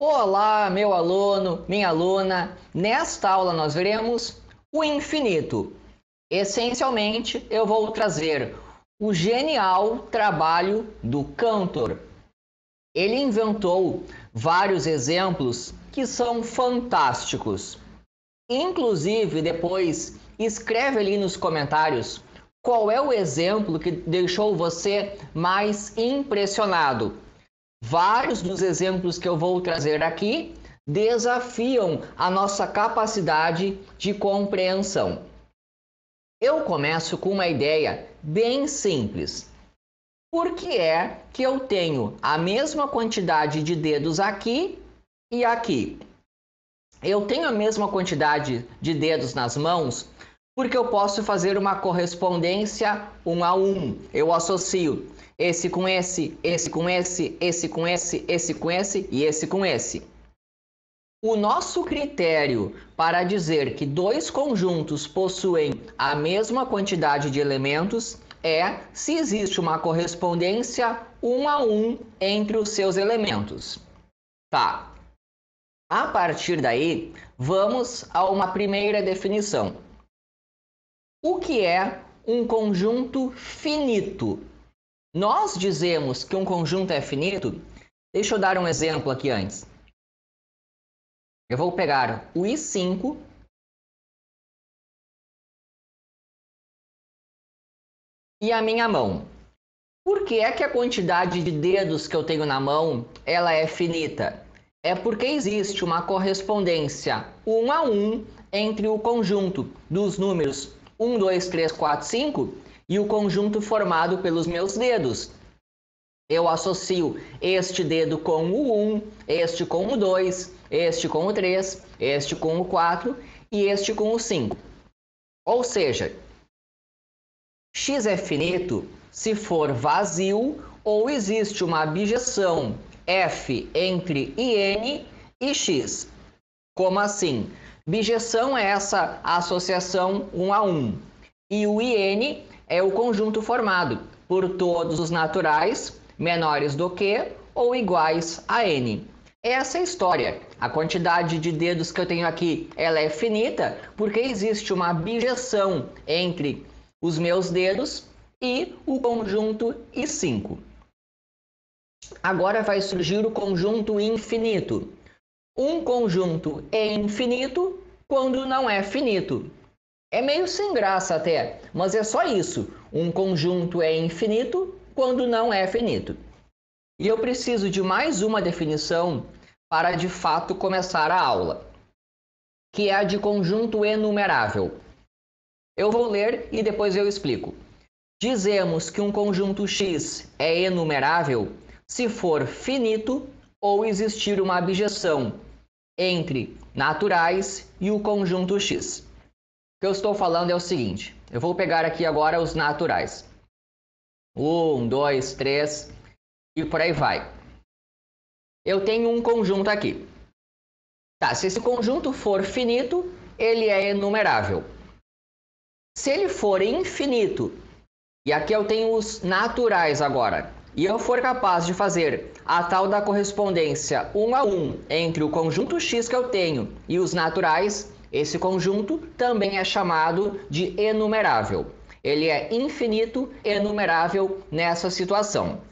Olá, meu aluno, minha aluna. Nesta aula nós veremos o infinito. Essencialmente, eu vou trazer o genial trabalho do Cantor. Ele inventou vários exemplos que são fantásticos. Inclusive, depois escreve ali nos comentários qual é o exemplo que deixou você mais impressionado. Vários dos exemplos que eu vou trazer aqui desafiam a nossa capacidade de compreensão. Eu começo com uma ideia bem simples. Por que é que eu tenho a mesma quantidade de dedos aqui e aqui? Eu tenho a mesma quantidade de dedos nas mãos porque eu posso fazer uma correspondência 1 a 1. Eu associo esse com esse, esse com esse, esse com esse, esse com esse e esse com esse. O nosso critério para dizer que dois conjuntos possuem a mesma quantidade de elementos é se existe uma correspondência 1 a 1 entre os seus elementos. Tá. A partir daí, vamos a uma primeira definição. O que é um conjunto finito? Nós dizemos que um conjunto é finito. Deixa eu dar um exemplo aqui antes. Eu vou pegar o I5 e a minha mão. Por que é que a quantidade de dedos que eu tenho na mão ela é finita? É porque existe uma correspondência 1 a 1 entre o conjunto dos números 1, 2, 3, 4, 5 e o conjunto formado pelos meus dedos. Eu associo este dedo com o 1, este com o 2, este com o 3, este com o 4 e este com o 5. Ou seja, x é finito se for vazio ou existe uma bijeção f entre IN e x. Como assim? Bijeção é essa associação 1 a 1. E o IN é o conjunto formado por todos os naturais menores do que ou iguais a n. Essa é a história. A quantidade de dedos que eu tenho aqui ela é finita porque existe uma bijeção entre os meus dedos e o conjunto I5. Agora vai surgir o conjunto infinito. Um conjunto é infinito quando não é finito. É meio sem graça até, mas é só isso. Um conjunto é infinito quando não é finito. E eu preciso de mais uma definição para de fato começar a aula, que é a de conjunto enumerável. Eu vou ler e depois eu explico. Dizemos que um conjunto X é enumerável se for finito ou existir uma abjeção entre naturais e o conjunto X. O que eu estou falando é o seguinte, eu vou pegar aqui agora os naturais. 1, 2, 3 e por aí vai. Eu tenho um conjunto aqui. Tá, se esse conjunto for finito, ele é enumerável. Se ele for infinito, e aqui eu tenho os naturais agora, e eu for capaz de fazer a tal da correspondência 1 a 1 entre o conjunto X que eu tenho e os naturais, esse conjunto também é chamado de enumerável. Ele é infinito enumerável nessa situação.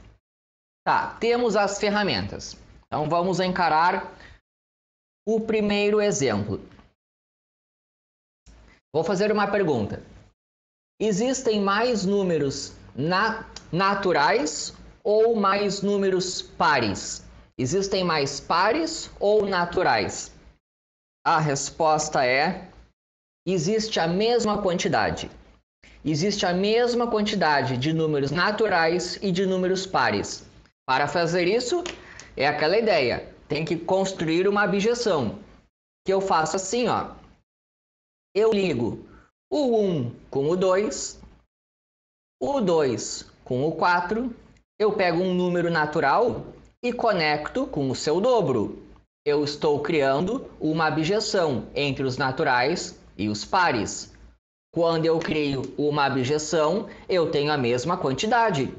Tá, temos as ferramentas. Então vamos encarar o primeiro exemplo. Vou fazer uma pergunta. Existem mais números naturais ou mais números pares? Existem mais pares ou naturais? A resposta é: existe a mesma quantidade. Existe a mesma quantidade de números naturais e de números pares. Para fazer isso, é aquela ideia. Tem que construir uma abjeção. Que eu faço assim, ó. Eu ligo o 1 com o 2, o 2 com o 4, eu pego um número natural e conecto com o seu dobro. Eu estou criando uma abjeção entre os naturais e os pares. Quando eu crio uma abjeção, eu tenho a mesma quantidade.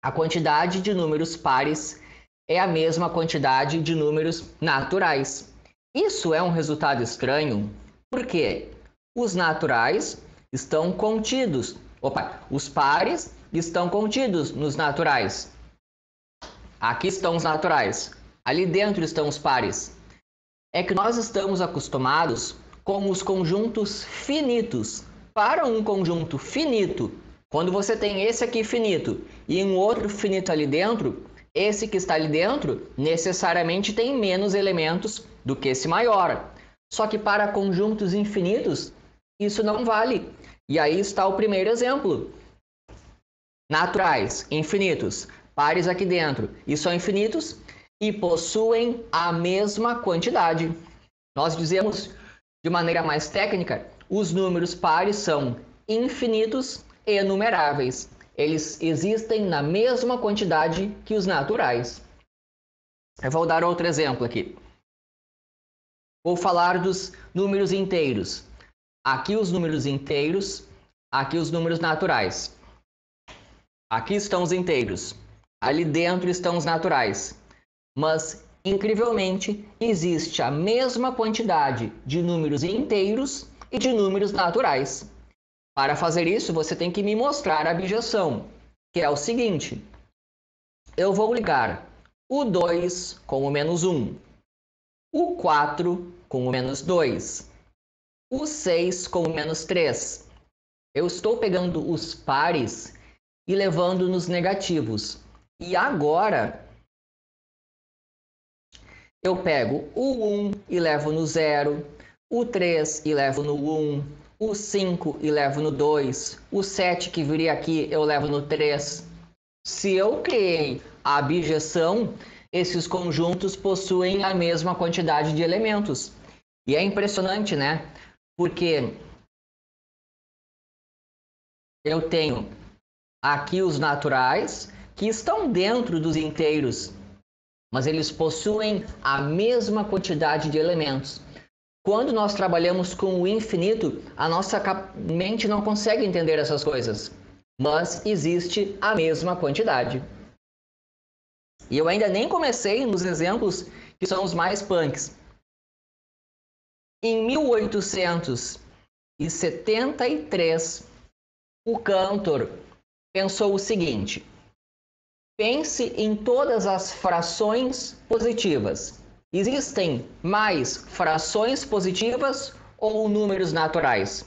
A quantidade de números pares é a mesma quantidade de números naturais. Isso é um resultado estranho, porque os naturais estão contidos. Os pares estão contidos nos naturais. Aqui estão os naturais. Ali dentro estão os pares. É que nós estamos acostumados com os conjuntos finitos. Para um conjunto finito, quando você tem esse aqui finito e um outro finito ali dentro, esse que está ali dentro necessariamente tem menos elementos do que esse maior. Só que para conjuntos infinitos, isso não vale. E aí está o primeiro exemplo. Naturais, infinitos, pares aqui dentro e são infinitos e possuem a mesma quantidade. Nós dizemos de maneira mais técnica, os números pares são infinitos e enumeráveis. Eles existem na mesma quantidade que os naturais. Eu vou dar outro exemplo aqui. Vou falar dos números inteiros. Aqui os números inteiros, aqui os números naturais. Aqui estão os inteiros. Ali dentro estão os naturais. Mas, incrivelmente, existe a mesma quantidade de números inteiros e de números naturais. Para fazer isso, você tem que me mostrar a abjeção, que é o seguinte. Eu vou ligar o 2 com o menos 1, o 4 com o menos 2, o 6 com o menos 3. Eu estou pegando os pares e levando nos negativos. E agora, eu pego o 1 e levo no 0, o 3 e levo no 1, o 5 e levo no 2, o 7 que viria aqui eu levo no 3. Se eu criei a abjeção, esses conjuntos possuem a mesma quantidade de elementos. E é impressionante, né? Porque eu tenho aqui os naturais, que estão dentro dos inteiros, mas eles possuem a mesma quantidade de elementos. Quando nós trabalhamos com o infinito, a nossa mente não consegue entender essas coisas, mas existe a mesma quantidade. E eu ainda nem comecei nos exemplos que são os mais punks. Em 1873, o Cantor pensou o seguinte: pense em todas as frações positivas. Existem mais frações positivas ou números naturais?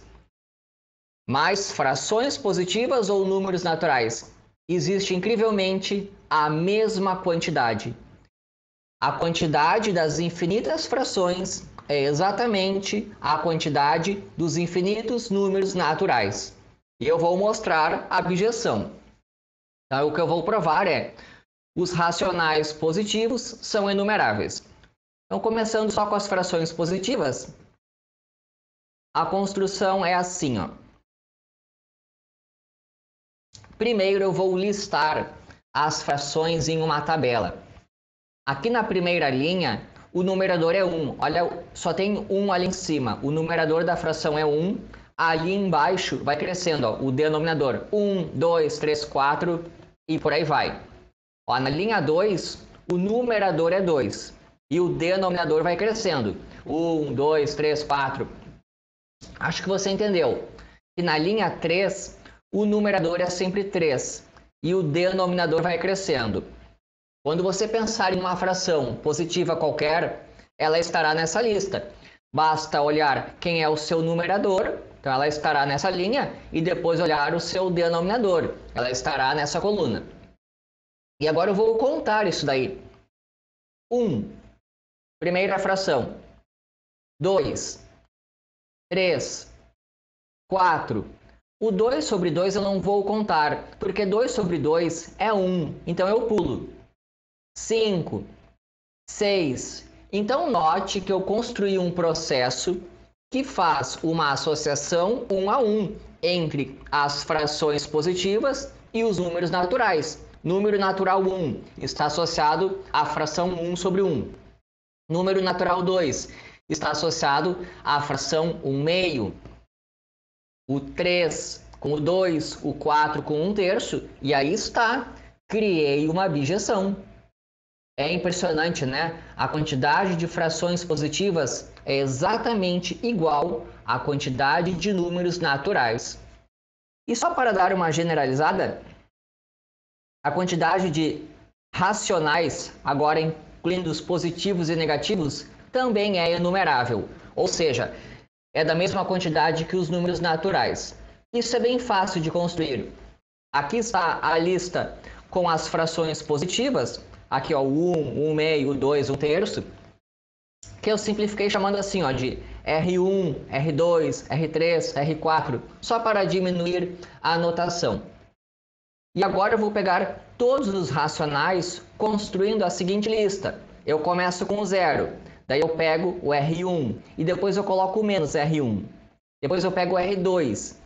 Mais frações positivas ou números naturais? Existe incrivelmente a mesma quantidade. A quantidade das infinitas frações é exatamente a quantidade dos infinitos números naturais. E eu vou mostrar a abjeção. Então, o que eu vou provar é os racionais positivos são enumeráveis. Então, começando só com as frações positivas, a construção é assim, ó. Primeiro, eu vou listar as frações em uma tabela. Aqui na primeira linha, o numerador é 1. Olha, só tem 1 ali em cima. O numerador da fração é 1. Ali embaixo vai crescendo, ó, o denominador. 1, 2, 3, 4 e por aí vai. Ó, na linha 2, o numerador é 2. E o denominador vai crescendo. 1, 2, 3, 4. Acho que você entendeu. E na linha 3, o numerador é sempre 3. E o denominador vai crescendo. Quando você pensar em uma fração positiva qualquer, ela estará nessa lista. Basta olhar quem é o seu numerador, então ela estará nessa linha, e depois olhar o seu denominador, ela estará nessa coluna. E agora eu vou contar isso daí. 1, primeira fração. 2, 3, 4. O 2 sobre 2 eu não vou contar, porque 2 sobre 2 é 1, então eu pulo. 5, 6. Então note que eu construí um processo que faz uma associação 1 a 1 entre as frações positivas e os números naturais. Número natural 1 está associado à fração 1 sobre 1. Número natural 2 está associado à fração 1 meio. O 3 com o 2, o 4 com 1 terço, e aí está, criei uma abjeção. É impressionante, né? A quantidade de frações positivas é exatamente igual à quantidade de números naturais. E só para dar uma generalizada, a quantidade de racionais, agora incluindo os positivos e negativos, também é enumerável, ou seja, é da mesma quantidade que os números naturais. Isso é bem fácil de construir. Aqui está a lista com as frações positivas, aqui ó, o 1, 1 meio, o 2, 1 terço, que eu simplifiquei chamando assim ó, de R1, R2, R3, R4, só para diminuir a notação. E agora eu vou pegar todos os racionais construindo a seguinte lista. Eu começo com o 0, daí eu pego o R1 e depois eu coloco o menos R1. Depois eu pego o R2,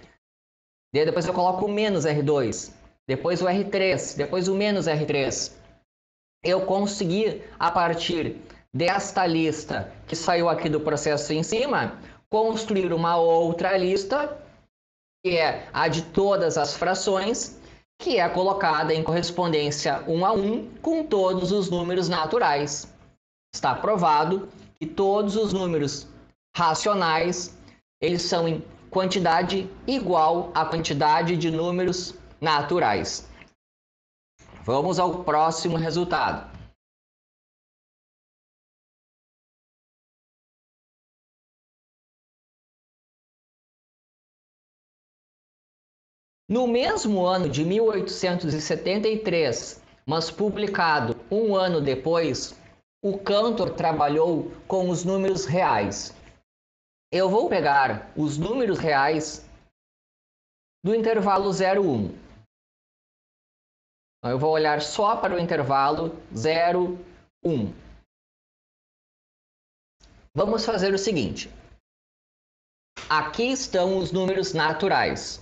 depois eu coloco o menos R2, depois o R3, depois o menos R3. Eu consegui, a partir desta lista que saiu aqui do processo em cima, construir uma outra lista, que é a de todas as frações, que é colocada em correspondência 1 a 1 com todos os números naturais. Está provado que todos os números racionais, eles são em quantidade igual à quantidade de números naturais. Vamos ao próximo resultado. No mesmo ano de 1873, mas publicado um ano depois, o Cantor trabalhou com os números reais. Eu vou pegar os números reais do intervalo 0, 1. Então, eu vou olhar só para o intervalo 0, 1. Vamos fazer o seguinte. Aqui estão os números naturais.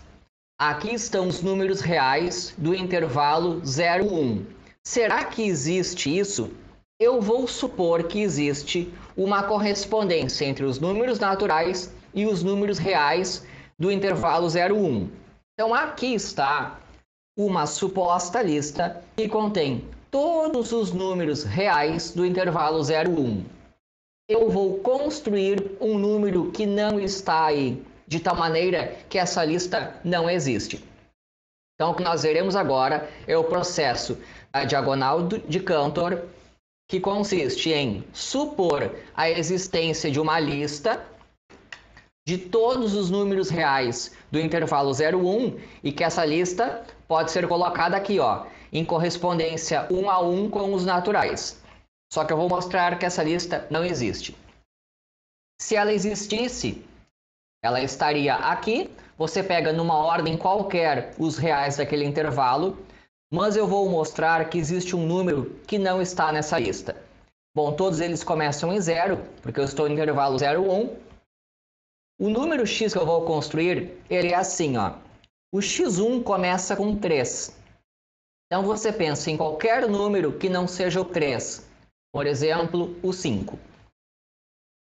Aqui estão os números reais do intervalo 0, 1. Será que existe isso? Eu vou supor que existe uma correspondência entre os números naturais e os números reais do intervalo 0, 1. Então, aqui está uma suposta lista que contém todos os números reais do intervalo 0, 1. Eu vou construir um número que não está aí, de tal maneira que essa lista não existe. Então, o que nós veremos agora é o processo da diagonal de Cantor, que consiste em supor a existência de uma lista de todos os números reais do intervalo 0, 1 e que essa lista pode ser colocada aqui, ó, em correspondência 1 a 1 com os naturais. Só que eu vou mostrar que essa lista não existe. Se ela existisse, ela estaria aqui. Você pega numa ordem qualquer os reais daquele intervalo, mas eu vou mostrar que existe um número que não está nessa lista. Bom, todos eles começam em 0, porque eu estou no intervalo 0, 1. O número x que eu vou construir, ele é assim, ó. O x1 começa com 3. Então você pensa em qualquer número que não seja o 3. Por exemplo, o 5.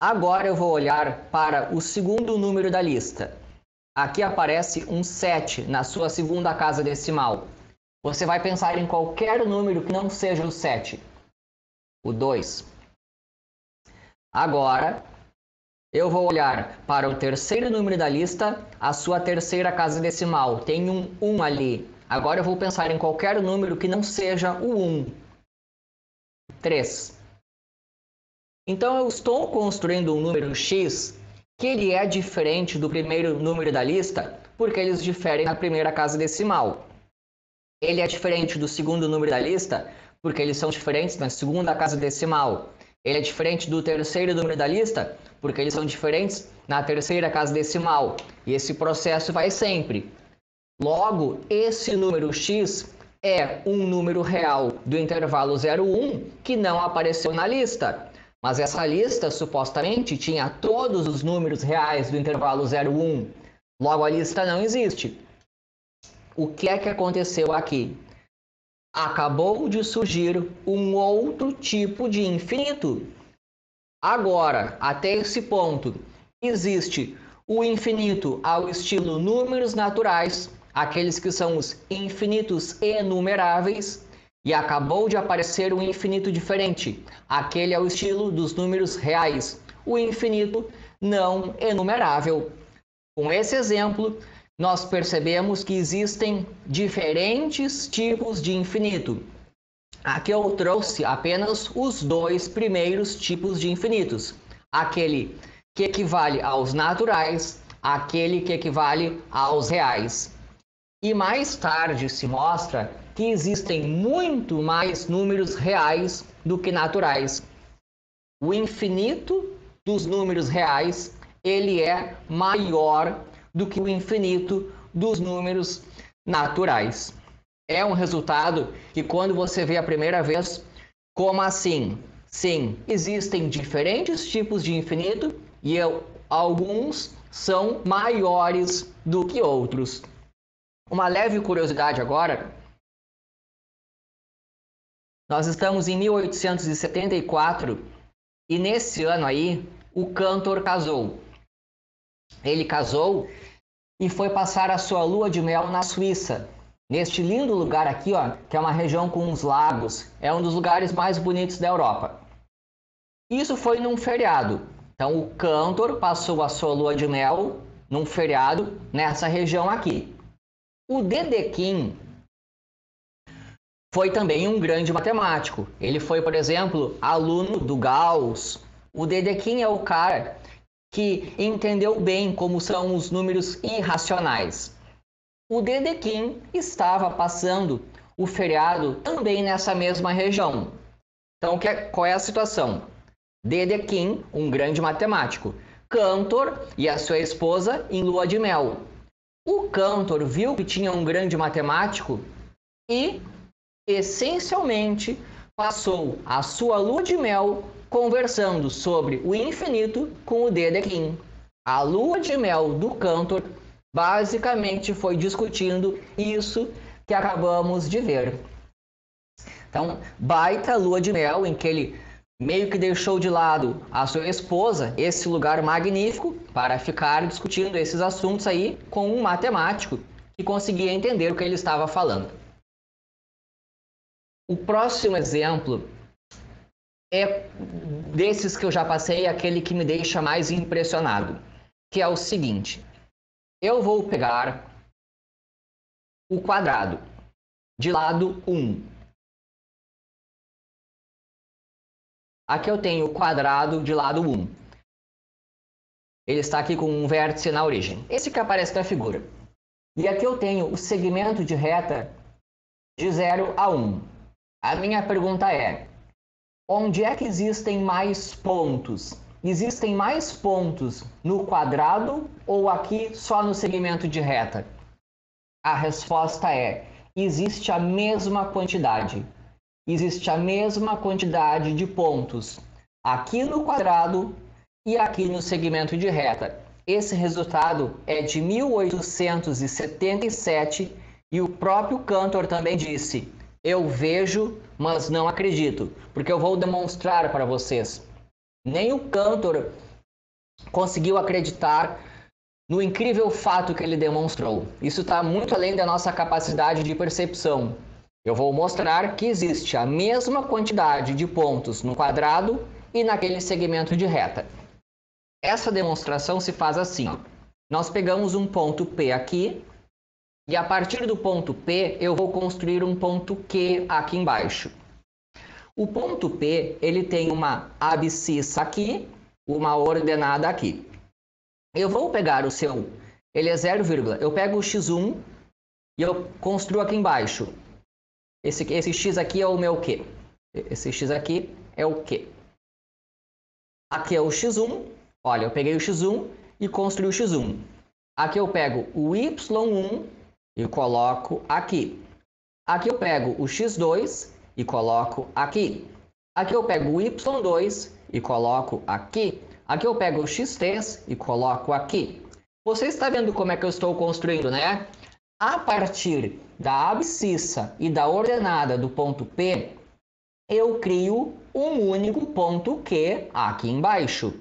Agora eu vou olhar para o segundo número da lista. Aqui aparece um 7 na sua segunda casa decimal. Você vai pensar em qualquer número que não seja o 7. O 2. Agora, eu vou olhar para o terceiro número da lista, a sua terceira casa decimal. Tem um 1 ali. Agora eu vou pensar em qualquer número que não seja o 1. 3. Então, eu estou construindo um número x que ele é diferente do primeiro número da lista, porque eles diferem na primeira casa decimal. Ele é diferente do segundo número da lista, porque eles são diferentes na segunda casa decimal. Ele é diferente do terceiro número da lista, porque eles são diferentes na terceira casa decimal. E esse processo vai sempre. Logo, esse número x é um número real do intervalo 0, 1 que não apareceu na lista. Mas essa lista, supostamente, tinha todos os números reais do intervalo 0, 1. Logo, a lista não existe. O que é que aconteceu aqui? Acabou de surgir um outro tipo de infinito. Agora, até esse ponto, existe o infinito ao estilo números naturais, aqueles que são os infinitos enumeráveis, E acabou de aparecer um infinito diferente. Aquele é o estilo dos números reais, o infinito não enumerável. Com esse exemplo, nós percebemos que existem diferentes tipos de infinito. Aqui eu trouxe apenas os dois primeiros tipos de infinitos. Aquele que equivale aos naturais, aquele que equivale aos reais. E mais tarde se mostra que existem muito mais números reais do que naturais. O infinito dos números reais, ele é maior do que o infinito dos números naturais. É um resultado que quando você vê a primeira vez, como assim? Sim, existem diferentes tipos de infinito e alguns são maiores do que outros. Uma leve curiosidade agora, nós estamos em 1874 e nesse ano aí o Cantor casou. Ele casou e foi passar a sua lua de mel na Suíça. Neste lindo lugar aqui, ó, que é uma região com uns lagos, é um dos lugares mais bonitos da Europa. Isso foi num feriado. Então o Cantor passou a sua lua de mel num feriado nessa região aqui. O Dedekind foi também um grande matemático. Ele foi, por exemplo, aluno do Gauss. O Dedekind é o cara que entendeu bem como são os números irracionais. O Dedekind estava passando o feriado também nessa mesma região. Então, qual é a situação? Dedekind, um grande matemático. Cantor e a sua esposa em lua de mel. O Cantor viu que tinha um grande matemático e, essencialmente, passou a sua lua de mel conversando sobre o infinito com o Dedekind. A lua de mel do Cantor basicamente foi discutindo isso que acabamos de ver. Então, baita lua de mel em que ele meio que deixou de lado a sua esposa, esse lugar magnífico, para ficar discutindo esses assuntos aí com um matemático que conseguia entender o que ele estava falando. O próximo exemplo é desses que eu já passei, aquele que me deixa mais impressionado, que é o seguinte. Eu vou pegar o quadrado de lado 1. Aqui eu tenho o quadrado de lado 1. Ele está aqui com um vértice na origem. Esse que aparece na figura. E aqui eu tenho o segmento de reta de 0 a 1. A minha pergunta é, onde é que existem mais pontos? Existem mais pontos no quadrado ou aqui só no segmento de reta? A resposta é, existe a mesma quantidade. Existe a mesma quantidade de pontos aqui no quadrado e aqui no segmento de reta. Esse resultado é de 1877 e o próprio Cantor também disse: eu vejo, mas não acredito, porque eu vou demonstrar para vocês. Nem o Cantor conseguiu acreditar no incrível fato que ele demonstrou. Isso está muito além da nossa capacidade de percepção. Eu vou mostrar que existe a mesma quantidade de pontos no quadrado e naquele segmento de reta. Essa demonstração se faz assim. Ó. Nós pegamos um ponto P aqui e a partir do ponto P eu vou construir um ponto Q aqui embaixo. O ponto P ele tem uma abscissa aqui, uma ordenada aqui. Eu vou pegar o seu, ele é 0, eu pego o x1 e eu construo aqui embaixo. Esse x aqui é o meu Q. Esse x aqui é o Q. Aqui é o x1. Olha, eu peguei o x1 e construí o x1. Aqui eu pego o y1 e coloco aqui. Aqui eu pego o x2 e coloco aqui. Aqui eu pego o y2 e coloco aqui. Aqui eu pego o x3 e coloco aqui. Você está vendo como é que eu estou construindo, né? A partir da abscissa e da ordenada do ponto P, eu crio um único ponto Q aqui embaixo.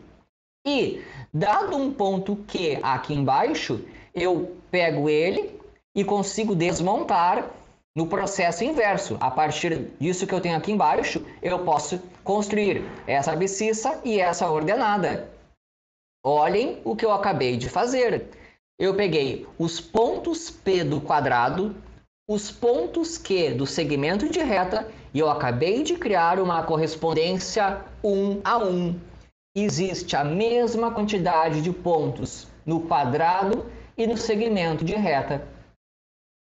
E, dado um ponto Q aqui embaixo, eu pego ele e consigo desmontar no processo inverso. A partir disso que eu tenho aqui embaixo, eu posso construir essa abscissa e essa ordenada. Olhem o que eu acabei de fazer. Eu peguei os pontos P do quadrado, os pontos Q do segmento de reta e eu acabei de criar uma correspondência 1 a 1. Existe a mesma quantidade de pontos no quadrado e no segmento de reta.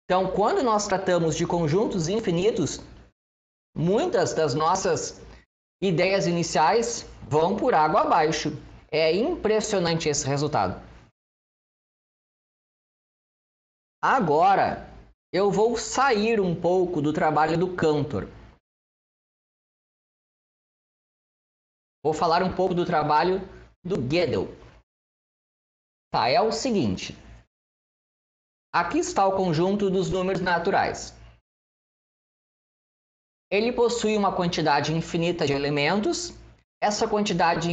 Então, quando nós tratamos de conjuntos infinitos, muitas das nossas ideias iniciais vão por água abaixo. É impressionante esse resultado. Agora, eu vou sair um pouco do trabalho do Cantor. Vou falar um pouco do trabalho do Gödel. Tá, é o seguinte. Aqui está o conjunto dos números naturais. Ele possui uma quantidade infinita de elementos. Essa quantidade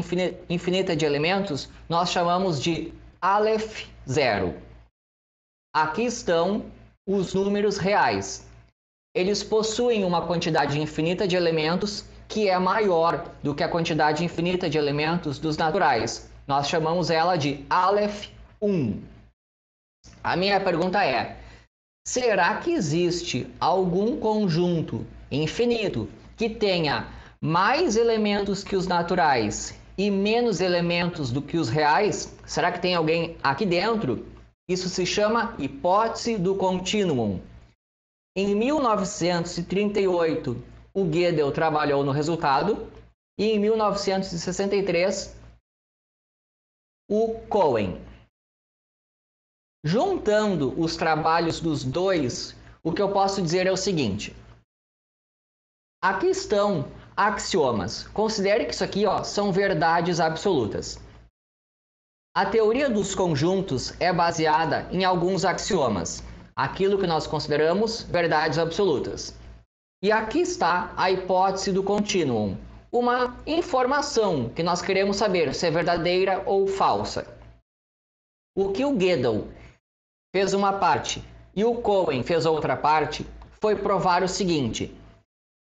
infinita de elementos nós chamamos de Aleph zero. Aqui estão os números reais. Eles possuem uma quantidade infinita de elementos que é maior do que a quantidade infinita de elementos dos naturais. Nós chamamos ela de Aleph 1. A minha pergunta é: será que existe algum conjunto infinito que tenha mais elementos que os naturais e menos elementos do que os reais? Será que tem alguém aqui dentro? Isso se chama hipótese do continuum. Em 1938, o Gödel trabalhou no resultado e em 1963, o Cohen. Juntando os trabalhos dos dois, o que eu posso dizer é o seguinte. Aqui estão axiomas. Considere que isso aqui são verdades absolutas. A teoria dos conjuntos é baseada em alguns axiomas, aquilo que nós consideramos verdades absolutas. E aqui está a hipótese do continuum, uma informação que nós queremos saber se é verdadeira ou falsa. O que o Gödel fez uma parte e o Cohen fez outra parte foi provar o seguinte: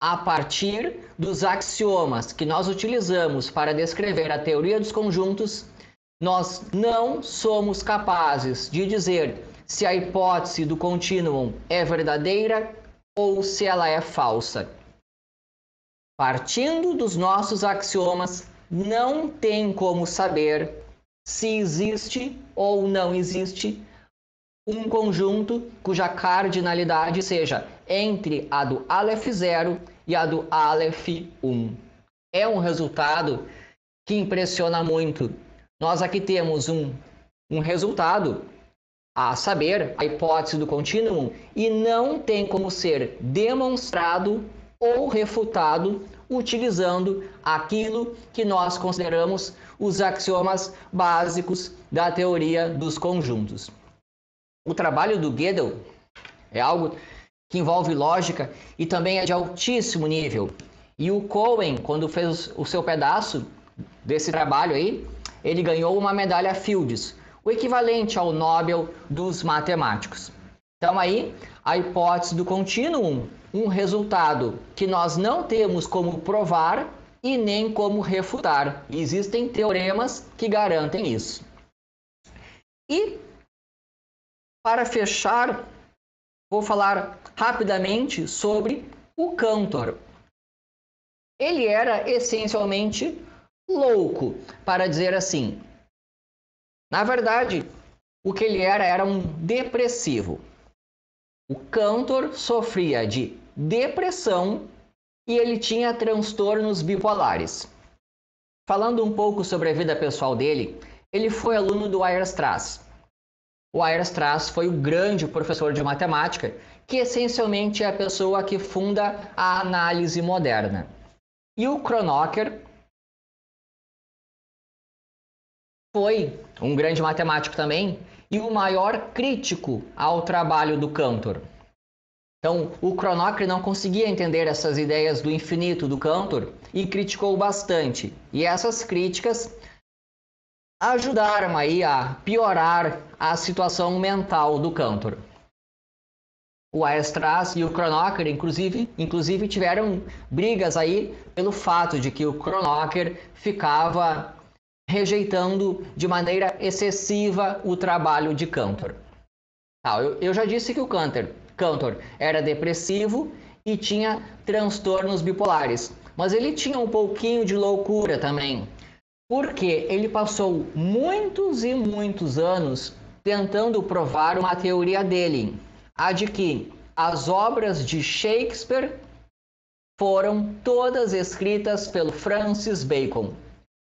a partir dos axiomas que nós utilizamos para descrever a teoria dos conjuntos, nós não somos capazes de dizer se a hipótese do continuum é verdadeira ou se ela é falsa. Partindo dos nossos axiomas, não tem como saber se existe ou não existe um conjunto cuja cardinalidade seja entre a do Aleph 0 e a do Aleph 1. É um resultado que impressiona muito. Nós aqui temos um resultado, a saber, a hipótese do continuum, e não tem como ser demonstrado ou refutado utilizando aquilo que nós consideramos os axiomas básicos da teoria dos conjuntos. O trabalho do Gödel é algo que envolve lógica e também é de altíssimo nível. E o Cohen, quando fez o seu pedaço desse trabalho aí, ele ganhou uma medalha Fields, o equivalente ao Nobel dos matemáticos. Então aí, a hipótese do continuum, um resultado que nós não temos como provar e nem como refutar. Existem teoremas que garantem isso. E para fechar, vou falar rapidamente sobre o Cantor. Ele era essencialmente louco, para dizer assim. Na verdade, o que ele era um depressivo. O Cantor sofria de depressão e ele tinha transtornos bipolares. Falando um pouco sobre a vida pessoal dele, ele foi aluno do Weierstrass. O Weierstrass foi o grande professor de matemática, que essencialmente é a pessoa que funda a análise moderna. E o Kronecker foi um grande matemático também e o maior crítico ao trabalho do Cantor. Então, o Kronecker não conseguia entender essas ideias do infinito do Cantor e criticou bastante. E essas críticas ajudaram aí a piorar a situação mental do Cantor. o Aestras e o Kronecker, inclusive tiveram brigas aí pelo fato de que o Kronecker ficava rejeitando de maneira excessiva o trabalho de Cantor. Eu já disse que o Cantor era depressivo e tinha transtornos bipolares, mas ele tinha um pouquinho de loucura também, porque ele passou muitos e muitos anos tentando provar uma teoria dele, a de que as obras de Shakespeare foram todas escritas pelo Francis Bacon.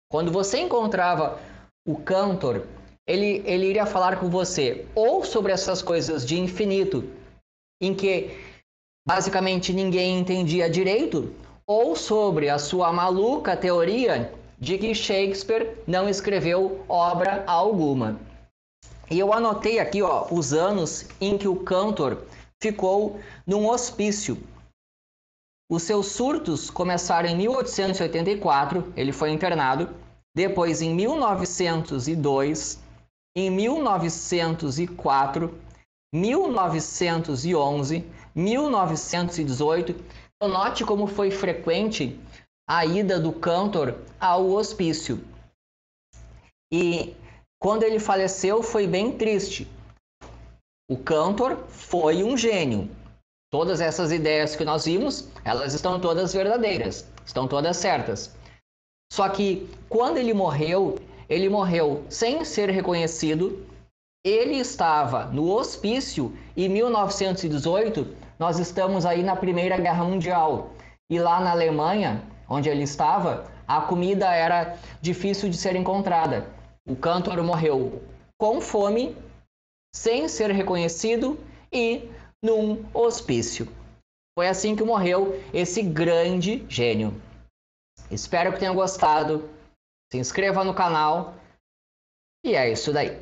Quando você encontrava o Cantor, ele iria falar com você ou sobre essas coisas de infinito, em que basicamente ninguém entendia direito, ou sobre a sua maluca teoria de que Shakespeare não escreveu obra alguma. E eu anotei aqui os anos em que o Cantor ficou num hospício. Os seus surtos começaram em 1884, ele foi internado, depois em 1902, em 1904, 1911, 1918. Então, note como foi frequente a ida do Cantor ao hospício. E quando ele faleceu foi bem triste. O Cantor foi um gênio. Todas essas ideias que nós vimos, elas estão todas verdadeiras, estão todas certas. Só que quando ele morreu sem ser reconhecido. Ele estava no hospício em 1918, nós estamos aí na Primeira Guerra Mundial. E lá na Alemanha, onde ele estava, a comida era difícil de ser encontrada. O Cantor morreu com fome, sem ser reconhecido e num hospício. Foi assim que morreu esse grande gênio. Espero que tenham gostado. Se inscreva no canal. E é isso daí.